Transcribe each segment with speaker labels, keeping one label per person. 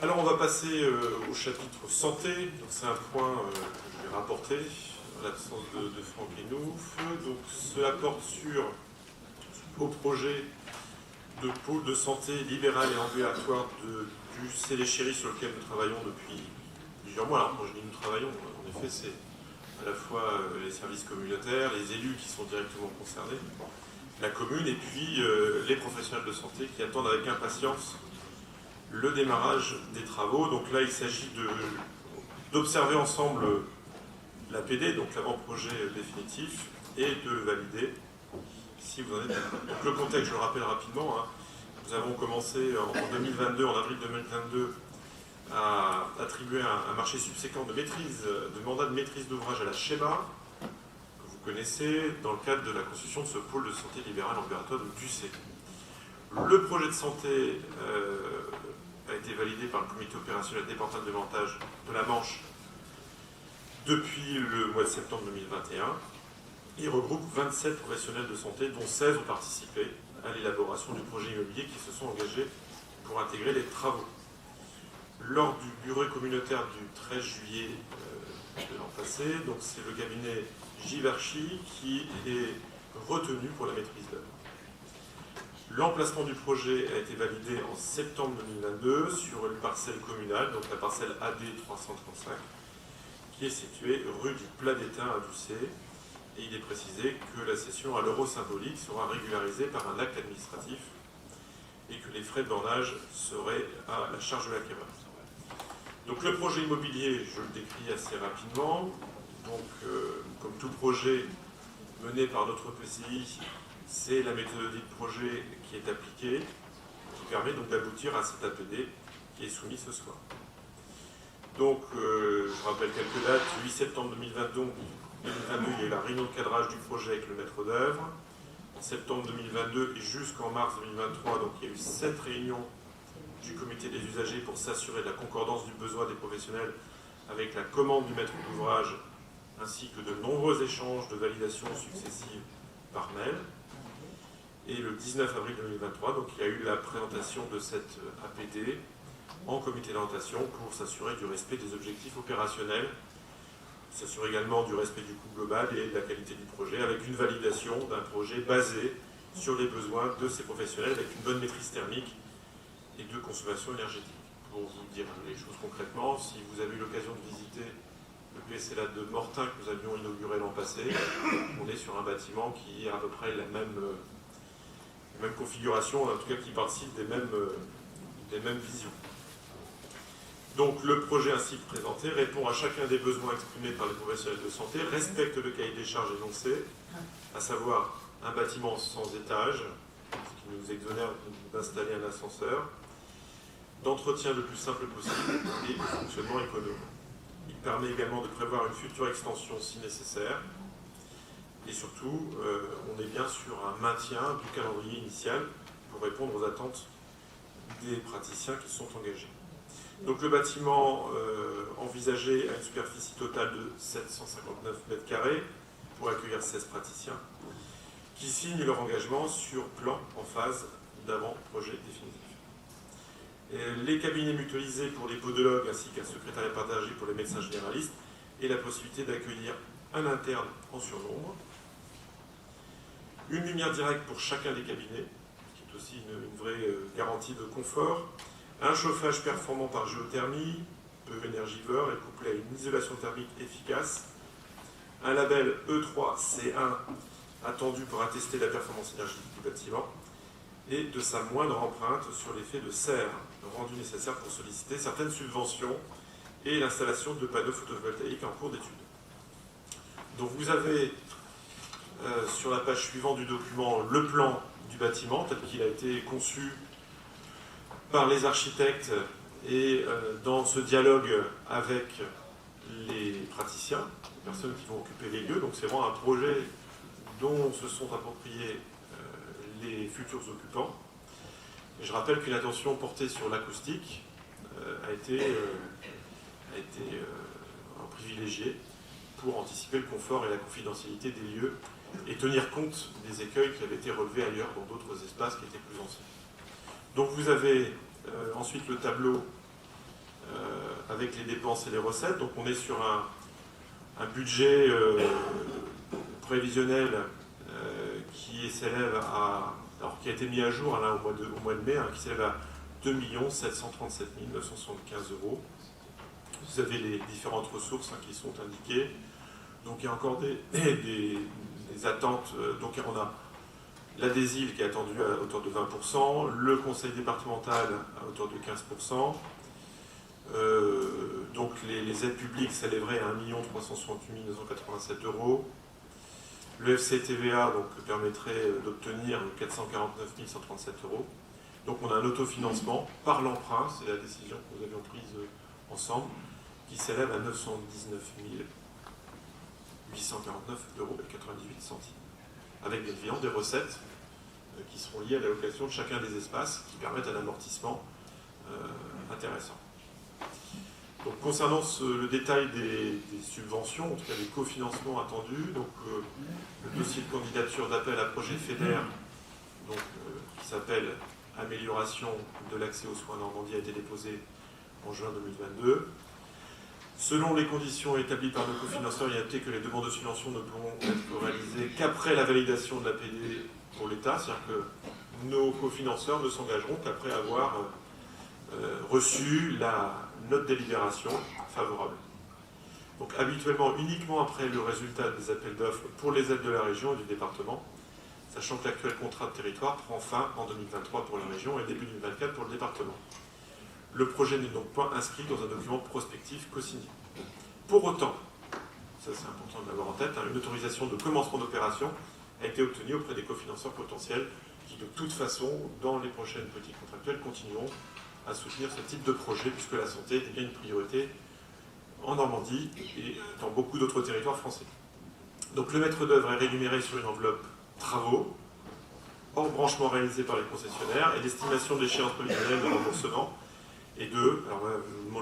Speaker 1: Alors on va passer au chapitre santé, donc c'est un point que je vais rapporter, en l'absence de Franck Hénouf. Donc cela porte sur ce beau projet de pôle de santé libéral et ambulatoire du Célé-Chéry sur lequel nous travaillons depuis plusieurs mois. Alors quand je dis nous travaillons, en effet c'est à la fois les services communautaires, les élus qui sont directement concernés, la commune et puis les professionnels de santé qui attendent avec impatience le démarrage des travaux. Donc là, il s'agit d'observer ensemble l'APD, donc l'avant-projet définitif, et de le valider si vous en êtes d'accord. Donc le contexte, je le rappelle rapidement, hein. Nous avons commencé en 2022, en avril 2022, à attribuer un marché subséquent de maîtrise, de mandat de maîtrise d'ouvrage à la Schéma, que vous connaissez, dans le cadre de la construction de ce pôle de santé libérale ambulatoire de DUC. Le projet de santé a été validé par le comité opérationnel départemental de la Manche depuis le mois de septembre 2021. Il regroupe 27 professionnels de santé, dont 16 ont participé à l'élaboration du projet immobilier qui se sont engagés pour intégrer les travaux. Lors du bureau communautaire du 13 juillet de l'an passé, donc c'est le cabinet Givenchy qui est retenu pour la maîtrise d'œuvre. L'emplacement du projet a été validé en septembre 2022 sur une parcelle communale, donc la parcelle AD 335, qui est située rue du Plat d'Étain à Ducé. Et il est précisé que la cession à l'euro symbolique sera régularisée par un acte administratif et que les frais de bornage seraient à la charge de l'acquéreur. Donc le projet immobilier, je le décris assez rapidement. Donc, comme tout projet mené par notre PCI, c'est la méthodologie de projet qui est appliquée, qui permet donc d'aboutir à cet APD qui est soumis ce soir. Donc, je rappelle quelques dates. 8 septembre 2022, il y a eu la réunion de cadrage du projet avec le maître d'œuvre. En septembre 2022 et jusqu'en mars 2023, donc il y a eu 7 réunions du comité des usagers pour s'assurer de la concordance du besoin des professionnels avec la commande du maître d'ouvrage, ainsi que de nombreux échanges de validation successives par mail. Et le 19 avril 2023, donc il y a eu la présentation de cette APD en comité d'orientation pour s'assurer du respect des objectifs opérationnels, s'assurer également du respect du coût global et de la qualité du projet, avec une validation d'un projet basé sur les besoins de ces professionnels, avec une bonne maîtrise thermique et de consommation énergétique. Pour vous dire les choses concrètement, si vous avez eu l'occasion de visiter le PSLA de Mortain que nous avions inauguré l'an passé, on est sur un bâtiment qui a à peu près la même configuration, en tout cas qui participe des mêmes visions. Donc le projet ainsi présenté répond à chacun des besoins exprimés par les professionnels de santé, respecte le cahier des charges énoncé, à savoir un bâtiment sans étage, ce qui nous exonère d'installer un ascenseur, d'entretien le plus simple possible et de fonctionnement économe. Il permet également de prévoir une future extension si nécessaire. Et surtout, on est bien sur un maintien du calendrier initial pour répondre aux attentes des praticiens qui sont engagés. Donc le bâtiment envisagé a une superficie totale de 759 m² pour accueillir 16 praticiens qui signent leur engagement sur plan en phase d'avant-projet définitif. Et les cabinets mutualisés pour les podologues ainsi qu'un secrétariat partagé pour les médecins généralistes et la possibilité d'accueillir un interne en surnombre. Une lumière directe pour chacun des cabinets, qui est aussi une vraie garantie de confort. Un chauffage performant par géothermie, peu énergivore et couplé à une isolation thermique efficace. Un label E3C1 attendu pour attester la performance énergétique du bâtiment et de sa moindre empreinte sur l'effet de serre rendu nécessaire pour solliciter certaines subventions et l'installation de panneaux photovoltaïques en cours d'étude. Donc vous avez sur la page suivante du document le plan du bâtiment tel qu'il a été conçu par les architectes et dans ce dialogue avec les praticiens, les personnes qui vont occuper les lieux. Donc c'est vraiment un projet dont se sont appropriés les futurs occupants. Et je rappelle qu'une attention portée sur l'acoustique a été privilégiée pour anticiper le confort et la confidentialité des lieux et tenir compte des écueils qui avaient été relevés ailleurs dans d'autres espaces qui étaient plus anciens. Donc vous avez ensuite le tableau avec les dépenses et les recettes. Donc on est sur un budget prévisionnel qui s'élève à, alors qui a été mis à jour là, au mois de mai, qui s'élève à 2 737 975 €. Vous avez les différentes ressources qui sont indiquées. Donc il y a encore des attentes. Donc on a l'adhésive qui est attendu à hauteur de 20%, le conseil départemental à hauteur de 15%. Donc les aides publiques s'élèveraient à 1 368 987 €. Le FCTVA donc, permettrait d'obtenir 449 137 €. Donc on a un autofinancement par l'emprunt, c'est la décision que nous avions prise ensemble, qui s'élève à 919 849 € avec bien évidemment des recettes qui seront liées à l'allocation de chacun des espaces, qui permettent un amortissement intéressant. Donc, concernant le détail des subventions, en tout cas des cofinancements attendus, donc, le dossier de candidature d'appel à projet FEDER, qui s'appelle Amélioration de l'accès aux soins en Normandie, a été déposé en juin 2022. Selon les conditions établies par nos cofinanceurs, il y a noté que les demandes de subvention ne pourront être réalisées qu'après la validation de l'APD pour l'État, c'est-à-dire que nos cofinanceurs ne s'engageront qu'après avoir reçu la note délibération favorable. Donc habituellement uniquement après le résultat des appels d'offres pour les aides de la région et du département, sachant que l'actuel contrat de territoire prend fin en 2023 pour la région et début 2024 pour le département. Le projet n'est donc pas inscrit dans un document prospectif co-signé. Pour autant, ça c'est important de l'avoir en tête, une autorisation de commencement d'opération a été obtenue auprès des cofinanceurs potentiels qui de toute façon, dans les prochaines politiques contractuelles, continueront à soutenir ce type de projet, puisque la santé est bien une priorité en Normandie et dans beaucoup d'autres territoires français. Donc le maître d'œuvre est rémunéré sur une enveloppe travaux, hors branchement réalisé par les concessionnaires, et l'estimation de l'échéance prévisionnelle de remboursement est de, alors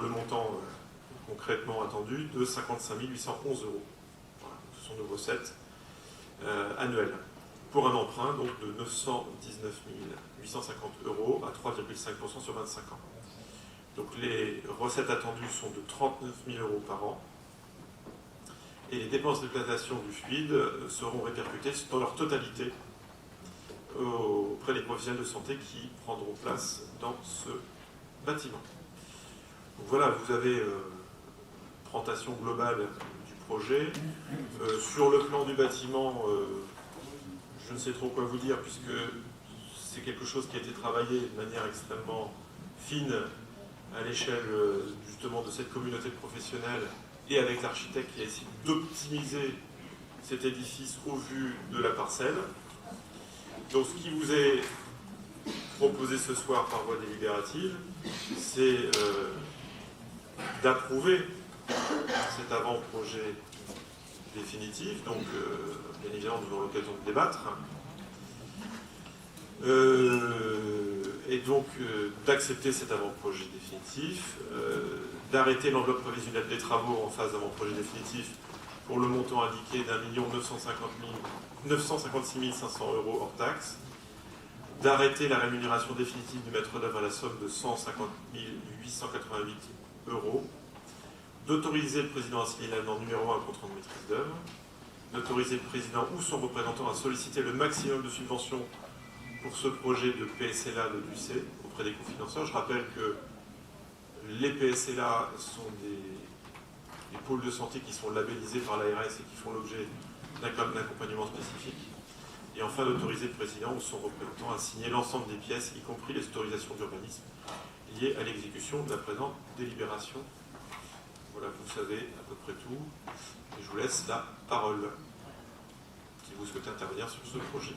Speaker 1: le montant concrètement attendu, de 55 811 €. Voilà, ce sont nos recettes annuelles, pour un emprunt donc, de 919 850 € à 3,5% sur 25 ans. Donc les recettes attendues sont de 39 000 € par an, et les dépenses d'exploitation du fluide seront répercutées dans leur totalité auprès des professionnels de santé qui prendront place dans ce bâtiment. Donc voilà, vous avez une présentation globale du projet. Sur le plan du bâtiment, je ne sais trop quoi vous dire, puisque c'est quelque chose qui a été travaillé de manière extrêmement fine à l'échelle justement de cette communauté de professionnels et avec l'architecte qui a essayé d'optimiser cet édifice au vu de la parcelle. Donc ce qui vous est proposé ce soir par voie délibérative, c'est d'approuver cet avant-projet définitif. Donc bien évidemment nous aurons l'occasion de débattre. Et donc d'accepter cet avant-projet définitif, d'arrêter l'enveloppe prévisionnelle des travaux en phase d'avant-projet définitif pour le montant indiqué d'1 956 500 € hors taxe, d'arrêter la rémunération définitive du maître d'œuvre à la somme de 150 888 €, d'autoriser le président à signer l'avenant numéro 1 au contrat de maîtrise d'œuvre, d'autoriser le président ou son représentant à solliciter le maximum de subventions pour ce projet de PSLA de l'UC auprès des cofinanceurs. Je rappelle que les PSLA sont des pôles de santé qui sont labellisés par l'ARS et qui font l'objet d'un accompagnement spécifique. Et enfin, d'autoriser le président ou son représentant à signer l'ensemble des pièces, y compris les autorisations d'urbanisme liées à l'exécution de la présente délibération. Voilà, vous savez à peu près tout. Et je vous laisse la parole si vous souhaitez intervenir sur ce projet.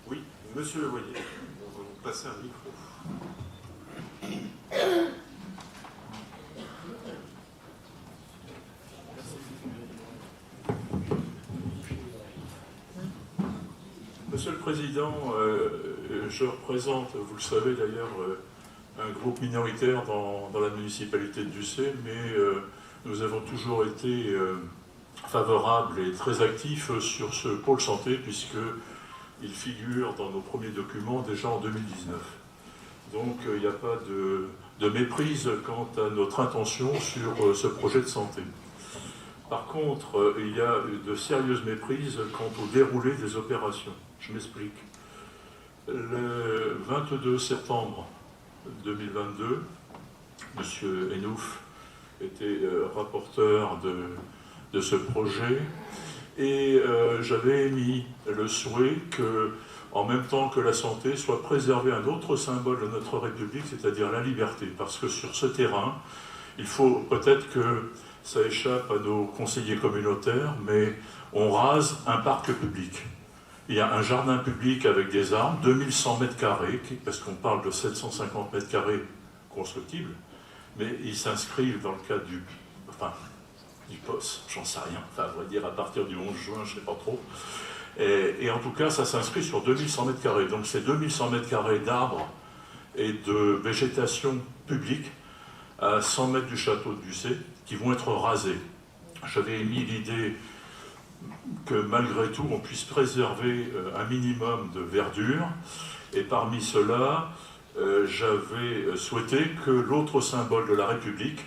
Speaker 1: Oui, monsieur Le Voyer, on va vous passer un micro.
Speaker 2: Monsieur le Président, je représente, vous le savez d'ailleurs, un groupe minoritaire dans la municipalité de Ducé, mais nous avons toujours été favorables et très actifs sur ce pôle santé, puisqu'il figure dans nos premiers documents déjà en 2019. Donc il n'y a pas de méprise quant à notre intention sur ce projet de santé. Par contre, il y a de sérieuses méprises quant au déroulé des opérations. Je m'explique. Le 22 septembre 2022, M. Enouf était rapporteur de ce projet et j'avais émis le souhait que, en même temps que la santé, soit préservé un autre symbole de notre République, c'est-à-dire la liberté. Parce que sur ce terrain, il faut peut-être que ça échappe à nos conseillers communautaires, mais on rase un parc public. Il y a un jardin public avec des arbres, 2100 mètres carrés, parce qu'on parle de 750 mètres carrés constructibles, mais ils s'inscrivent dans le cadre du POS, j'en sais rien, enfin, on va dire à partir du 11 juin, je ne sais pas trop. Et en tout cas, ça s'inscrit sur 2100 mètres carrés. Donc c'est 2100 mètres carrés d'arbres et de végétation publique à 100 mètres du château de Ducé qui vont être rasés. J'avais émis l'idée que malgré tout, on puisse préserver un minimum de verdure. Et parmi cela, j'avais souhaité que l'autre symbole de la République,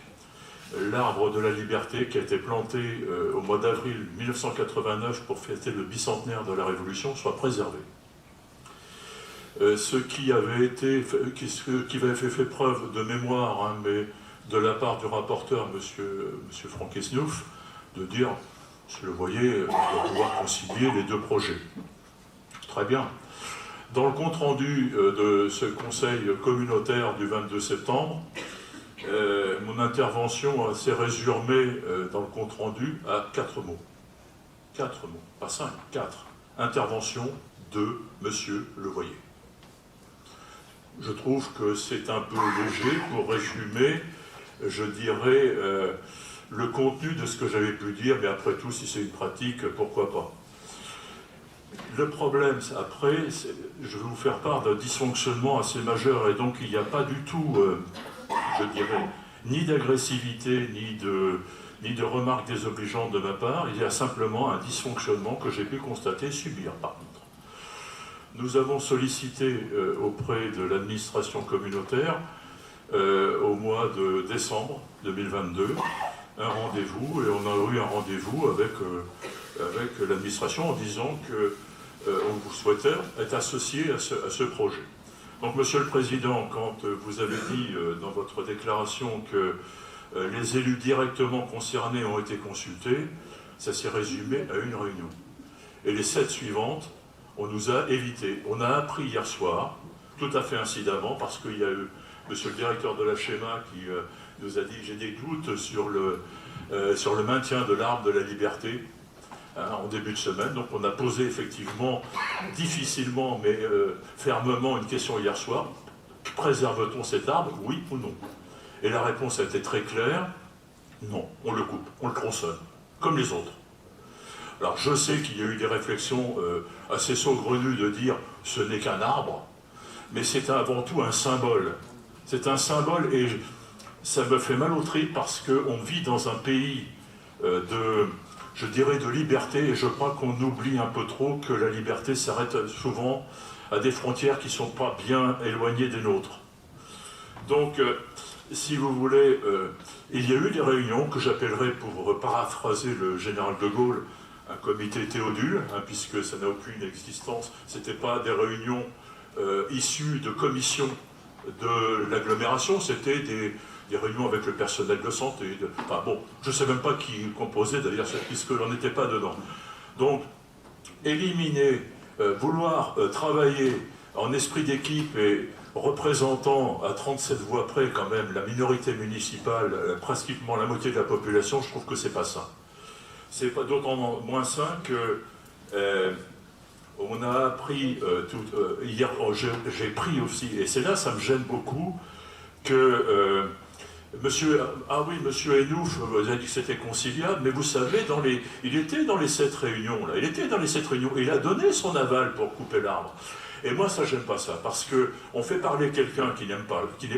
Speaker 2: l'arbre de la liberté qui a été planté au mois d'avril 1989 pour fêter le bicentenaire de la Révolution, soit préservé. Ce qui avait fait preuve de mémoire, hein, mais de la part du rapporteur, M. Franck Esnouf, de dire, si vous le voyez, on va pouvoir concilier les deux projets. Très bien. Dans le compte-rendu de ce conseil communautaire du 22 septembre, mon intervention s'est résumée dans le compte-rendu à 4 mots. 4 mots, pas 5, 4. Intervention de M. Levoyer. Je trouve que c'est un peu léger pour résumer, je dirais, le contenu de ce que j'avais pu dire, mais après tout, si c'est une pratique, pourquoi pas. Le problème, après, je vais vous faire part d'un dysfonctionnement assez majeur, et donc il n'y a pas du tout, je dirais, ni d'agressivité, ni de remarques désobligeantes de ma part, il y a simplement un dysfonctionnement que j'ai pu constater, subir par contre. Nous avons sollicité auprès de l'administration communautaire, au mois de décembre 2022, un rendez-vous, et on a eu un rendez-vous avec l'administration en disant qu'on vous souhaitait être associé à ce projet. Donc, Monsieur le Président, quand vous avez dit dans votre déclaration que les élus directement concernés ont été consultés, ça s'est résumé à une réunion. Et les 7 suivantes, on nous a évité. On a appris hier soir, tout à fait incidemment, parce qu'il y a eu Monsieur le directeur de la Schéma qui nous a dit « j'ai des doutes sur le maintien de l'arbre de la liberté ». En début de semaine, donc on a posé effectivement, difficilement mais fermement une question hier soir, préserve-t-on cet arbre, oui ou non? Et la réponse a été très claire, non, on le coupe, on le tronçonne, comme les autres. Alors je sais qu'il y a eu des réflexions assez saugrenues de dire ce n'est qu'un arbre, mais c'est avant tout un symbole. C'est un symbole et ça me fait mal au tripes parce qu'on vit dans un pays je dirais de liberté, et je crois qu'on oublie un peu trop que la liberté s'arrête souvent à des frontières qui ne sont pas bien éloignées des nôtres. Donc, si vous voulez, il y a eu des réunions que j'appellerais, pour paraphraser le général de Gaulle, un comité Théodule, hein, puisque ça n'a aucune existence, ce n'était pas des réunions issues de commissions de l'agglomération, c'était des réunions avec le personnel de santé. Enfin bon, je ne sais même pas qui composait d'ailleurs, puisque l'on n'était pas dedans. Donc, éliminer, vouloir travailler en esprit d'équipe et représentant à 37 voix près quand même la minorité municipale, pratiquement la moitié de la population, je trouve que c'est pas ça. C'est pas d'autant moins sain que on a appris hier, j'ai pris aussi, et c'est là ça me gêne beaucoup, que monsieur Enouf, vous avez dit que c'était conciliable, mais vous savez, il était dans les 7 réunions, là, il était dans les 7 réunions, et il a donné son aval pour couper l'arbre. Et moi, ça, j'aime pas ça, parce qu'on fait parler quelqu'un qui n'est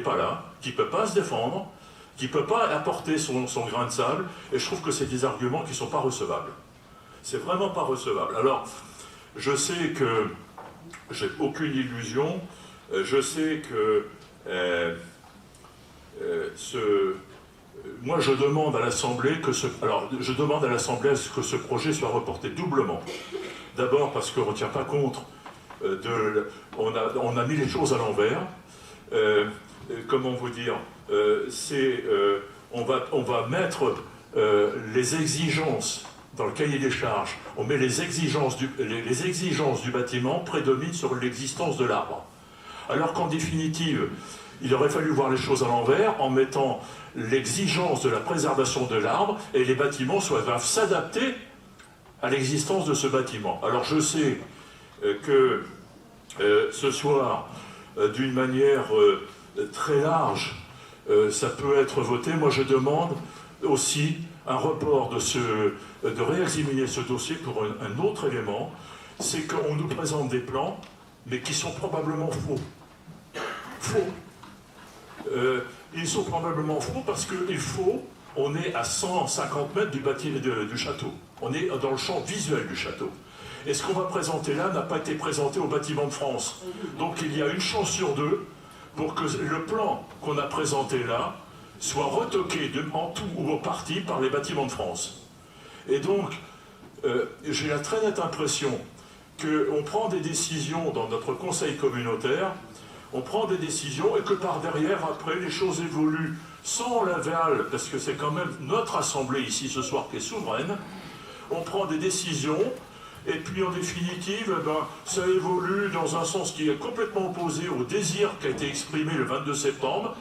Speaker 2: pas là, qui ne peut pas se défendre, qui ne peut pas apporter son grain de sable, et je trouve que c'est des arguments qui ne sont pas recevables. C'est vraiment pas recevable. Alors, je sais que j'ai aucune illusion, je sais que moi je demande à l'Assemblée que ce projet soit reporté doublement. D'abord parce qu'on ne tient pas compte on a mis les choses à l'envers. Comment vous dire, on va mettre les exigences dans le cahier des charges, on met les exigences du bâtiment prédominent sur l'existence de l'arbre. Alors qu'en définitive, il aurait fallu voir les choses à l'envers en mettant l'exigence de la préservation de l'arbre et les bâtiments doivent s'adapter à l'existence de ce bâtiment. Alors je sais que ce soir, d'une manière très large, ça peut être voté. Moi je demande aussi un report de réexaminer ce dossier pour un autre élément, c'est qu'on nous présente des plans, mais qui sont probablement faux. Ils sont probablement faux parce on est à 150 mètres du château. On est dans le champ visuel du château. Et ce qu'on va présenter là n'a pas été présenté au Bâtiment de France. Donc il y a une chance sur deux pour que le plan qu'on a présenté là soit retoqué en tout ou en partie par les Bâtiments de France. Et donc, j'ai la très nette impression qu'on prend des décisions dans notre conseil communautaire, on prend des décisions et que par derrière, après, les choses évoluent sans l'aval, parce que c'est quand même notre assemblée ici ce soir qui est souveraine, on prend des décisions, et puis en définitive, ça évolue dans un sens qui est complètement opposé au désir qui a été exprimé le 22 septembre,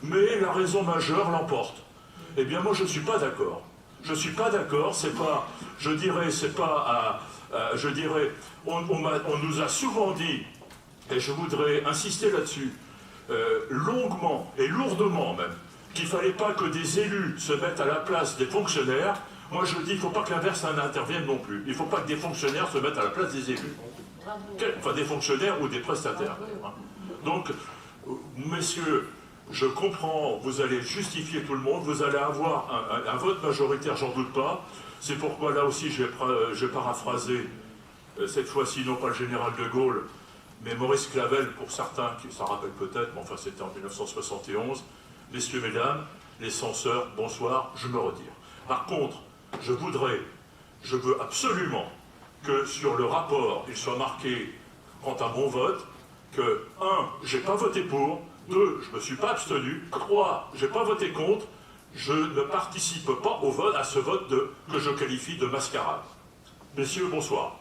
Speaker 2: mais la raison majeure l'emporte. Eh bien moi je ne suis pas d'accord. Je ne suis pas d'accord, c'est pas, je dirais, on nous a souvent dit, et je voudrais insister là-dessus, longuement et lourdement même, qu'il ne fallait pas que des élus se mettent à la place des fonctionnaires. Moi je dis qu'il ne faut pas que l'inverse intervienne non plus. Il ne faut pas que des fonctionnaires se mettent à la place des élus. Enfin des fonctionnaires ou des prestataires. Donc, messieurs, je comprends, vous allez justifier tout le monde, vous allez avoir un vote majoritaire, j'en doute pas. C'est pourquoi là aussi j'ai paraphrasé, cette fois-ci non pas le général de Gaulle, mais Maurice Clavel, pour certains, qui ça rappelle peut-être, mais enfin c'était en 1971. Messieurs, mesdames, les censeurs, bonsoir, je me retire. Par contre, je veux absolument que sur le rapport, il soit marqué, quant à mon vote, que 1, j'ai pas voté pour, 2, je ne me suis pas abstenu, 3, je n'ai pas voté contre, je ne participe pas au vote, à ce vote que je qualifie de mascarade. Messieurs, bonsoir.